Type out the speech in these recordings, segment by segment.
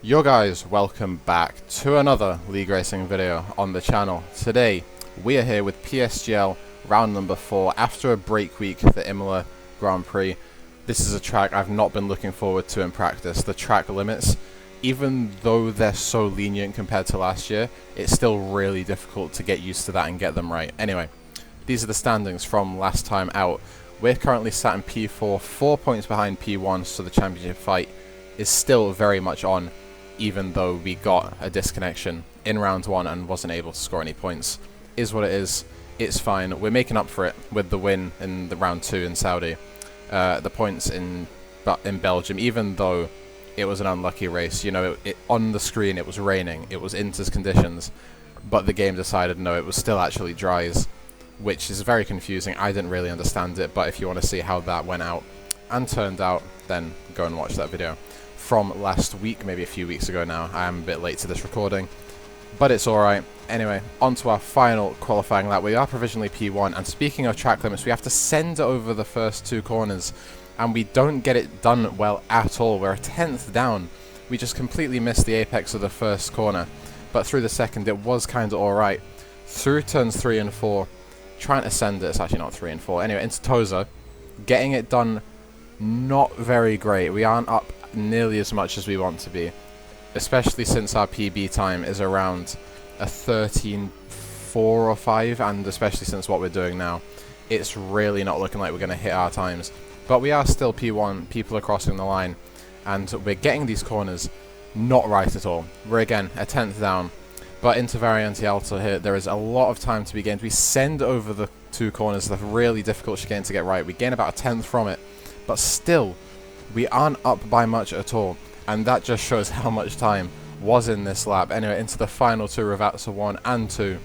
Yo guys, welcome back to another League Racing video on the channel. Today we are here with PSGL round number 4 after a break week for the Imola Grand Prix. This is a track I've not been looking forward to in practice. The track limits, even though they're so lenient compared to last year, it's still really difficult to get used to that and get them right. Anyway, these are the standings from last time out. We're currently sat in P4, 4 points behind P1, so the championship fight is still very much on, even though we got a disconnection in round 1 and wasn't able to score any points. Is what it is. It's fine. We're making up for it with the win in the round 2 in Saudi. The points in Belgium, even though it was an unlucky race. You know, on the screen it was raining, it was Inter's conditions, but the game decided no, it was still actually dries, which is very confusing. I didn't really understand it, but if you want to see how that went out and turned out, then go and watch that video from last week, maybe a few weeks ago now. I am a bit late to this recording, but it's alright. Anyway, on to our final qualifying lap. We are provisionally P1, and speaking of track limits, we have to send over the first 2 corners, and we don't get it done well at all. We're a 10th down. We just completely missed the apex of the first corner, but through the second it was kind of alright. Through turns 3 and 4, trying to send it, it's actually not 3 and 4. Anyway, into Toza, getting it done not very great. We aren't up nearly as much as we want to be, especially since our PB time is around a 13.4 or 5, and especially since what we're doing now, it's really not looking like we're going to hit our times. But we are still P1, people are crossing the line, and we're getting these corners not right at all. We're again a 10th down, but into Variante Alto here, there is a lot of time to be gained. We send over the 2 corners, they're really difficult chicane to get right. We gain about a 10th from it, but still, we aren't up by much at all, and that just shows how much time was in this lap. Anyway, into the final 2, Ravazza 1 and 2.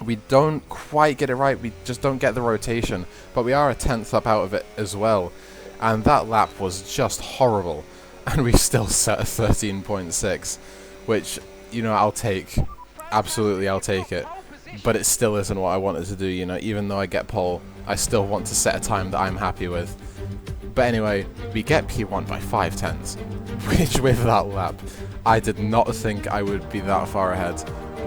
We don't quite get it right, we just don't get the rotation, but we are a 10th up out of it as well, and that lap was just horrible, and we still set a 13.6, which, you know, I'll take. Absolutely, I'll take it. But it still isn't what I wanted to do, you know, even though I get pole, I still want to set a time that I'm happy with. But anyway, we get P1 by 5 tenths, which with that lap, I did not think I would be that far ahead,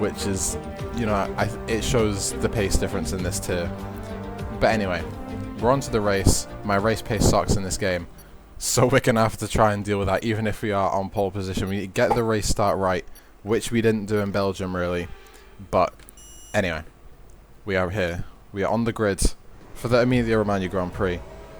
which is, you know, it shows the pace difference in this tier. But anyway, we're on to the race. My race pace sucks in this game, so we're going to have to try and deal with that, even if we are on pole position. We need to get the race start right, which we didn't do in Belgium, really. But anyway, we are here. We are on the grid for the Emilia-Romagna Grand Prix.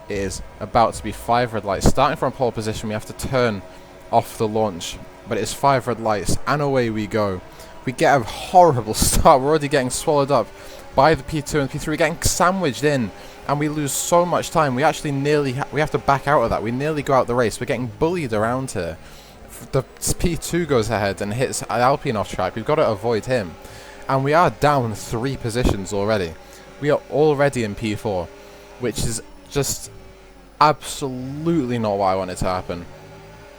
It is about to be 5 red lights. Starting from pole position, we have to turn off the launch, but it is 5 red lights, and away we go. We get a horrible start. We're already getting swallowed up by the P2 and P3. We're getting sandwiched in, and we lose so much time. We actually nearly we have to back out of that. We nearly go out the race. We're getting bullied around here. The P2 goes ahead and hits Alpine off track. We've got to avoid him, and we are down 3 positions already. We are already in P4, which is just absolutely not what I wanted to happen.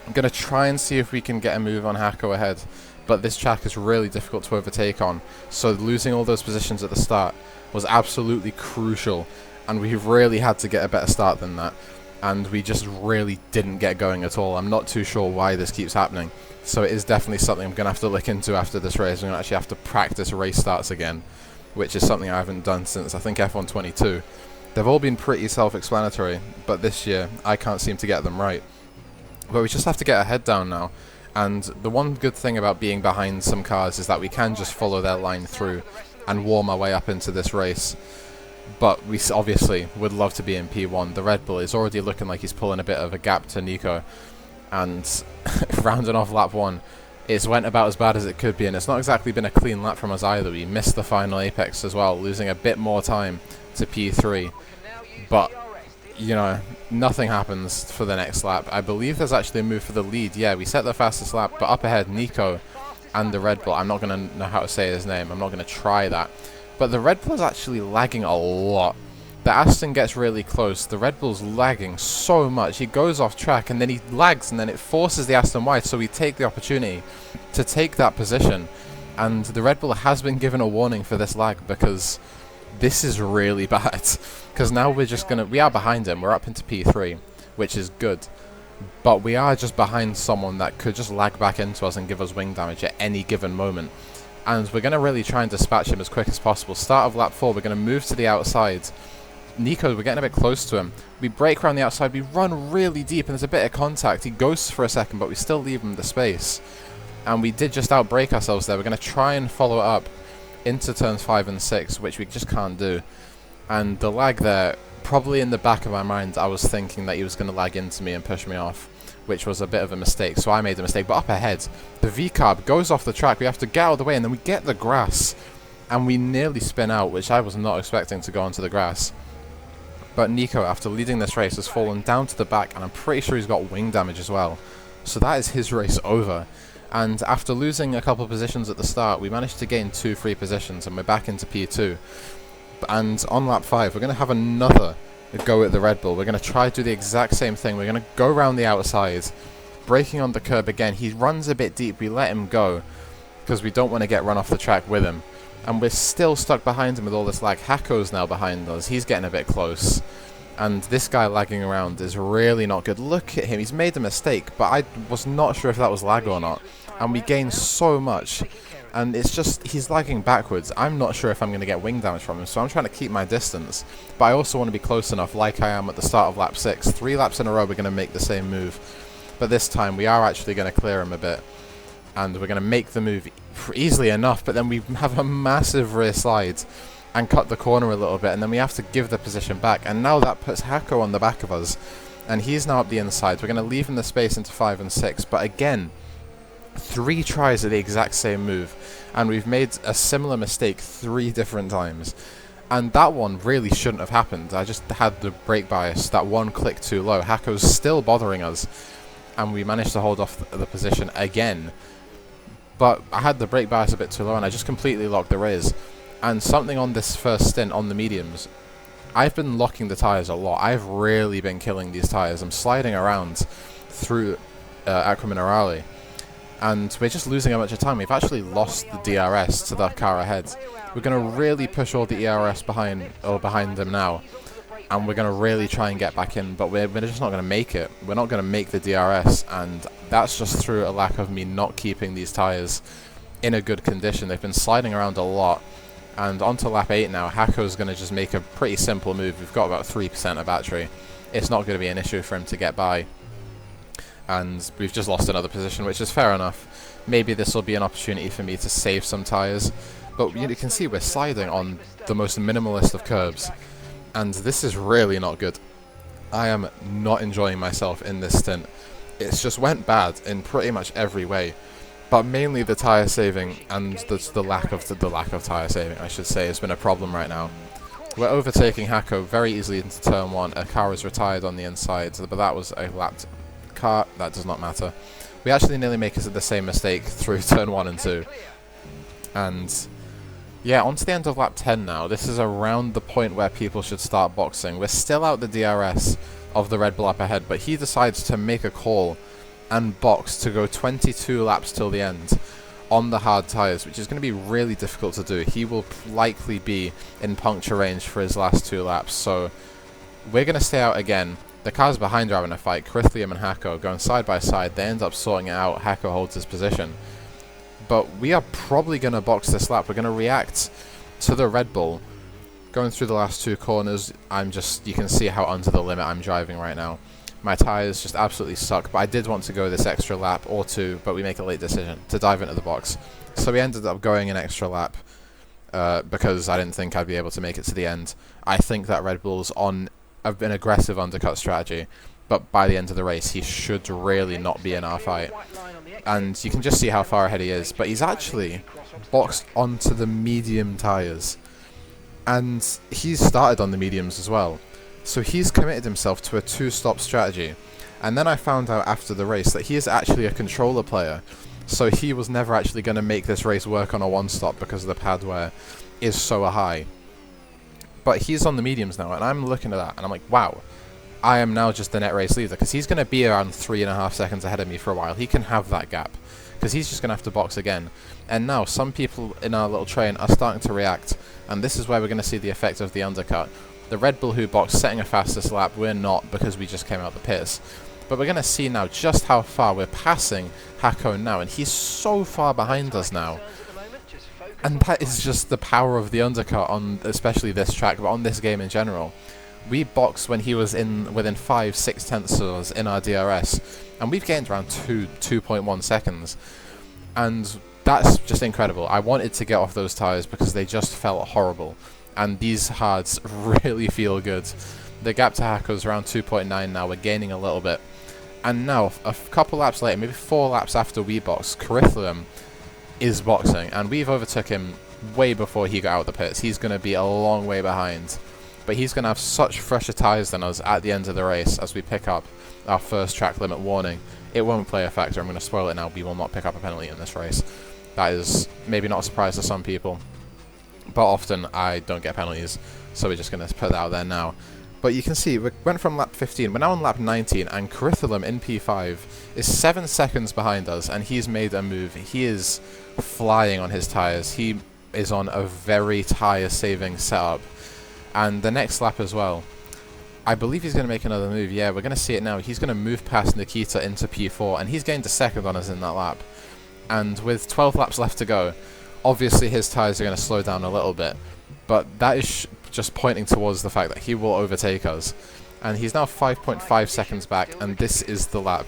I'm going to try and see if we can get a move on Hako ahead, but this track is really difficult to overtake on, so losing all those positions at the start was absolutely crucial, and we really had to get a better start than that, and we just really didn't get going at all. I'm not too sure why this keeps happening, so it is definitely something I'm going to have to look into after this race. I'm going to actually have to practice race starts again, which is something I haven't done since, I think, F1 22. They've all been pretty self-explanatory, but this year I can't seem to get them right. But we just have to get our head down now, and the one good thing about being behind some cars is that we can just follow their line through and warm our way up into this race. But we obviously would love to be in P1. The Red Bull is already looking like he's pulling a bit of a gap to Nico, and rounding off lap 1, it's went about as bad as it could be, and it's not exactly been a clean lap from us either. We missed the final apex as well, losing a bit more time to P3, but you know, nothing happens for the next lap. I believe there's actually a move for the lead. Yeah, we set the fastest lap, but up ahead Nico and the Red Bull. I'm not going to know how to say his name, I'm not going to try that, but the Red Bull is actually lagging a lot. The Aston gets really close, the Red Bull's lagging so much, he goes off track and then he lags, and then it forces the Aston wide, so we take the opportunity to take that position, and the Red Bull has been given a warning for this lag, because this is really bad, because now we are behind him, we're up into P3, which is good, but we are just behind someone that could just lag back into us and give us wing damage at any given moment. And we're going to really try and dispatch him as quick as possible. Start of lap 4, we're going to move to the outside. Nico, we're getting a bit close to him. We break around the outside, we run really deep, and there's a bit of contact. He ghosts for a second, but we still leave him the space. And we did just outbrake ourselves there. We're going to try and follow it up into turns 5 and 6, which we just can't do. And the lag there, probably in the back of my mind, I was thinking that he was going to lag into me and push me off, which was a bit of a mistake, so I made a mistake. But up ahead, the V-carb goes off the track, we have to get out of the way, and then we get the grass, and we nearly spin out, which I was not expecting to go onto the grass. But Nico, after leading this race, has fallen down to the back, and I'm pretty sure he's got wing damage as well. So that is his race over. And after losing a couple of positions at the start, we managed to gain 2 free positions, and we're back into P2. And on lap 5, we're going to have another go at the Red Bull. We're going to try to do the exact same thing. We're going to go around the outside, braking on the curb again. He runs a bit deep. We let him go because we don't want to get run off the track with him. And we're still stuck behind him with all this lag. Hako's now behind us. He's getting a bit close. And this guy lagging around is really not good. Look at him. He's made a mistake, but I was not sure if that was lag or not. And we gained so much. And it's just, he's lagging backwards. I'm not sure if I'm going to get wing damage from him, so I'm trying to keep my distance. But I also want to be close enough, like I am at the start of lap 6. 3 laps in a row, we're going to make the same move. But this time, we are actually going to clear him a bit. And we're going to make the move easily enough, but then we have a massive rear slide and cut the corner a little bit, and then we have to give the position back. And now that puts Hako on the back of us, and he's now up the inside. We're going to leave him the space into 5 and 6, but again, 3 tries at the exact same move, and we've made a similar mistake 3 different times. And that one really shouldn't have happened. I just had the brake bias, that one click too low. Hako's still bothering us, and we managed to hold off the position again. But I had the brake bias a bit too low, and I just completely locked the rears. And something on this first stint on the mediums, I've been locking the tyres a lot. I've really been killing these tyres. I'm sliding around through Acqua Minerale, and we're just losing a bunch of time. We've actually lost the DRS to the car ahead. We're going to really push all the ERS behind them now, and we're going to really try and get back in, but we're just not going to make it. We're not going to make the DRS, and that's just through a lack of me not keeping these tyres in a good condition. They've been sliding around a lot. And on to lap 8 now. Hako's going to just make a pretty simple move. We've got about 3% of battery. It's not going to be an issue for him to get by. And we've just lost another position, which is fair enough. Maybe this will be an opportunity for me to save some tyres. But you can see we're sliding on the most minimalist of curbs. And this is really not good. I am not enjoying myself in this stint. It's just went bad in pretty much every way. But mainly the tyre saving and the lack of tyre saving, I should say, has been a problem right now. We're overtaking Hako very easily into turn 1. A car is retired on the inside, but that was a lapped car. That does not matter. We actually nearly make the same mistake through turn 1 and 2. And yeah, on to the end of lap 10 now. This is around the point where people should start boxing. We're still out the DRS of the Red Bull up ahead, but he decides to make a call and box to go 22 laps till the end on the hard tyres, which is going to be really difficult to do. He will likely be in puncture range for his last 2 laps, so we're going to stay out again. The cars behind are having a fight. Chrisliam and Hako going side by side. They end up sorting it out. Hako holds his position. But we are probably going to box this lap. We're going to react to the Red Bull. Going through the last 2 corners, you can see how under the limit I'm driving right now. My tyres just absolutely suck, but I did want to go this extra lap or 2, but we make a late decision to dive into the box. So we ended up going an extra lap because I didn't think I'd be able to make it to the end. I think that Red Bull's on an aggressive undercut strategy, but by the end of the race, he should really not be in our fight. And you can just see how far ahead he is, but he's actually boxed onto the medium tyres. And he's started on the mediums as well. So he's committed himself to a 2-stop strategy. And then I found out after the race that he is actually a controller player. So he was never actually going to make this race work on a 1-stop because the pad wear is so high. But he's on the mediums now, and I'm looking at that, and I'm like, wow, I am now just the net race leader, because he's going to be around 3.5 seconds ahead of me for a while. He can have that gap, because he's just going to have to box again. And now some people in our little train are starting to react, and this is where we're going to see the effect of the undercut. The Red Bull who boxed setting a fastest lap, we're not, because we just came out the pits. But we're going to see now just how far we're passing Hako now, and he's so far behind us now. And that is just the power of the undercut on especially this track, but on this game in general. We boxed when he was within 5-6 tenths of us in our DRS, and we've gained around 2.1 seconds. And that's just incredible. I wanted to get off those tyres because they just felt horrible, and these hards really feel good. The gap to Hako is around 2.9 now, we're gaining a little bit. And now, a couple laps later, maybe 4 laps after we boxed, Curriculum is boxing, and we've overtook him way before he got out of the pits. He's going to be a long way behind, but he's going to have such fresher tyres than us at the end of the race as we pick up our first track limit warning. It won't play a factor. I'm going to spoil it now. We will not pick up a penalty in this race. That is maybe not a surprise to some people, but often I don't get penalties, so we're just going to put that out there now. But you can see, we went from lap 15, we're now on lap 19, and Curriculum in P5 is 7 seconds behind us, and he's made a move. He is flying on his tyres. He is on a very tyre-saving setup. And the next lap as well, I believe he's going to make another move. Yeah, we're going to see it now. He's going to move past Nikita into P4, and he's gained a second on us in that lap. And with 12 laps left to go, obviously his tyres are going to slow down a little bit, but that is just pointing towards the fact that he will overtake us. And he's now 5.5 seconds back, and this is the lap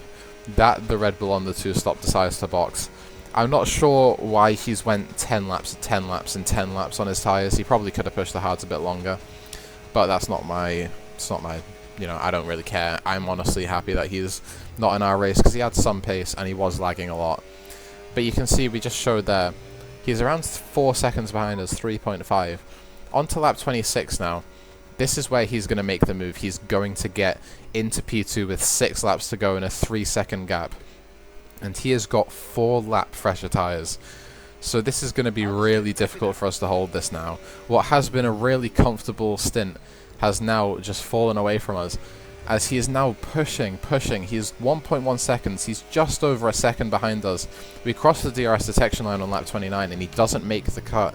that the Red Bull on the 2-stop decides to box. I'm not sure why he's went 10 laps, 10 laps, and 10 laps on his tyres. He probably could have pushed the hards a bit longer, but that's not my, you know, I don't really care. I'm honestly happy that he's not in our race because he had some pace and he was lagging a lot. But you can see we just showed there, he's around 4 seconds behind us, 3.5. On to lap 26 now. This is where he's going to make the move. He's going to get into P2 with 6 laps to go in a 3-second gap. And he has got 4 lap fresher tyres. So this is going to be really difficult for us to hold this now. What has been a really comfortable stint has now just fallen away from us, as he is now pushing. He's 1.1 seconds. He's just over a second behind us. We crossed the DRS detection line on lap 29 and he doesn't make the cut.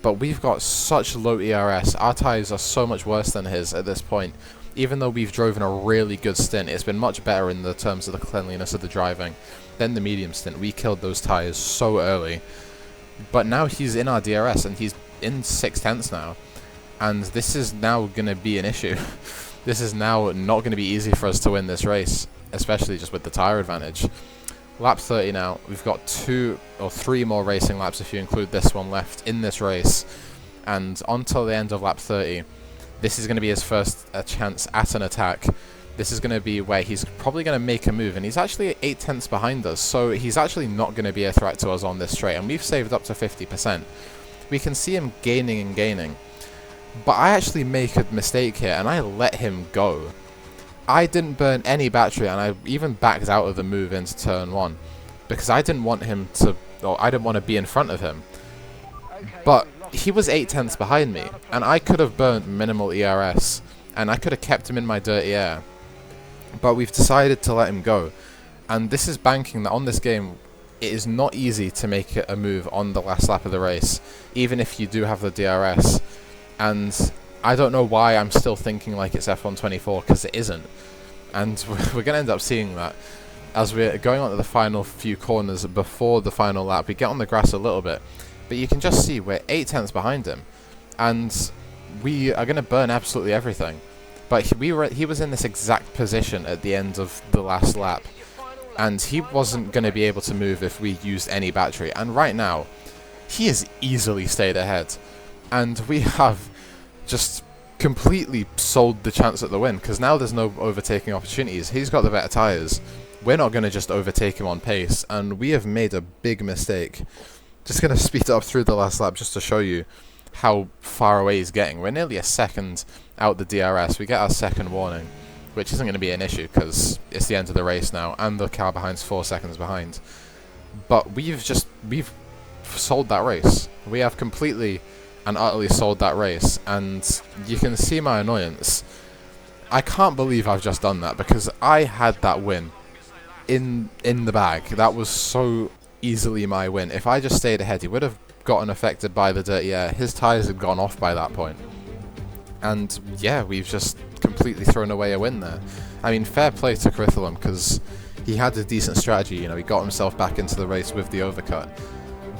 But we've got such low ERS. Our tyres are so much worse than his at this point. Even though we've driven a really good stint, it's been much better in the terms of the cleanliness of the driving than the medium stint. We killed those tyres so early. But now he's in our DRS and he's in 6 tenths now. And this is now going to be an issue. This is now not going to be easy for us to win this race, especially just with the tyre advantage. Lap 30 now. We've got 2 or 3 more racing laps if you include this one left in this race. And until the end of lap 30, this is going to be his first chance at an attack. This is going to be where he's probably going to make a move, and he's actually 8 tenths behind us, so he's actually not going to be a threat to us on this straight, and we've saved up to 50%. We can see him gaining and gaining, but I actually make a mistake here, and I let him go. I didn't burn any battery, and I even backed out of the move into turn 1, because I didn't want him to, or I didn't want to be in front of him. But he was 8 tenths behind me, and I could have burnt minimal ERS, and I could have kept him in my dirty air. But we've decided to let him go, and this is banking that on this game it is not easy to make a move on the last lap of the race, even if you do have the DRS. And I don't know why I'm still thinking like it's F124, because it isn't. And we're going to end up seeing that as we're going on to the final few corners before the final lap. We get on the grass a little bit, but you can just see we're 8 tenths behind him, and we are going to burn absolutely everything. But he was in this exact position at the end of the last lap, and he wasn't going to be able to move if we used any battery. And right now, he has easily stayed ahead, and we have just completely sold the chance at the win, because now there's no overtaking opportunities. He's got the better tyres. We're not going to just overtake him on pace, and we have made a big mistake. Just going to speed it up through the last lap just to show you how far away he's getting. We're nearly a second out the DRS. We get our second warning, which isn't going to be an issue because it's the end of the race now, and the car behind's 4 seconds behind. But we've sold that race. We have completely and utterly sold that race, and you can see my annoyance. I can't believe I've just done that, because I had that win in the bag. That was so easily my win. If I just stayed ahead, he would have gotten affected by the dirty air. His tyres had gone off by that point. And yeah, we've just completely thrown away a win there. I mean, fair play to Curriculum, because he had a decent strategy. You know, he got himself back into the race with the overcut,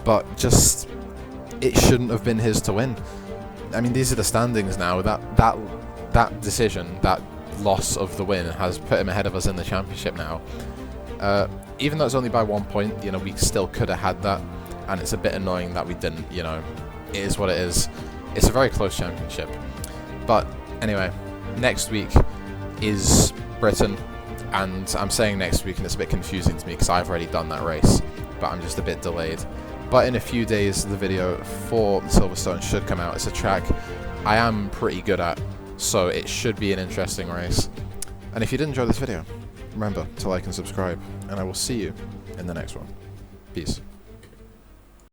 but just it shouldn't have been his to win. I mean, these are the standings now. That decision, that loss of the win, has put him ahead of us in the championship now. Even though it's only by 1 point, you know, we still could have had that, and it's a bit annoying that we didn't. You know, it is what it is. It's a very close championship. But anyway, next week is Britain, and I'm saying next week, and it's a bit confusing to me because I've already done that race, but I'm just a bit delayed. But in a few days, the video for Silverstone should come out. It's a track I am pretty good at, so it should be an interesting race. And if you did enjoy this video, remember to like and subscribe, and I will see you in the next one. Peace.